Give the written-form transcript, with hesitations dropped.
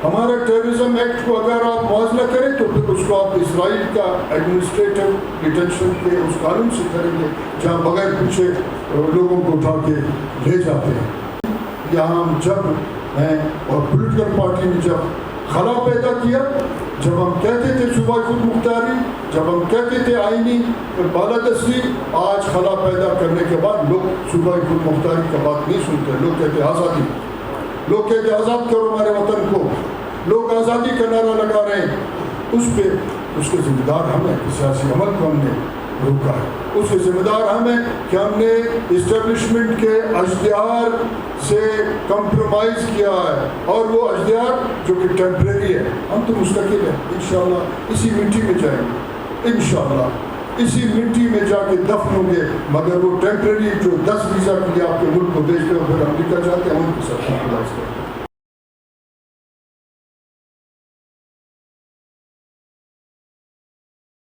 ہمارا terrorism act کو اگر آپ موازنہ کریں تو پھر اس کو آپ اسرائیل کا ایڈمنسٹریٹو ڈیٹینشن کے اس قانون سے کریں گے جہاں بغیر پوچھے لوگوں کو اٹھا کے لے جاتے ہیں. یہاں ہم جب ہیں اور پولیٹیکل پارٹی نے جب خلا پیدا کیا، جب ہم کہتے تھے صوبہ خود مختاری، جب ہم کہتے تھے آئینی بالادستی، آج خلا پیدا کرنے کے بعد لوگ صوبہ خود مختاری کا بات نہیں سنتے. لوگ کہتے آزادی، لوگ کہتے آزاد کرو ہمارے وطن کو، لوگ آزادی کا نعرہ لگا رہے ہیں. اس کے ذمہ دار ہم ہیں کہ سیاسی عمل کو ہم نے روکا ہے. اس کے ذمہ دار ہم ہیں کہ ہم نے اسٹیبلشمنٹ کے اشتہار سے کمپرومائز کیا ہے، اور وہ اشتہار جو کہ ٹیمپریری ہے. ہم تو مستقل ہیں، انشاءاللہ اسی مٹی میں جائیں گے، انشاءاللہ اسی مٹی میں جا کے دفن ہوں گے. مگر وہ ٹیمپریری جو 10 ویزا کے لیے آپ کے ملک کو بھیجتے ہو پھر امریکہ جاتے ہیں، ان کے ساتھ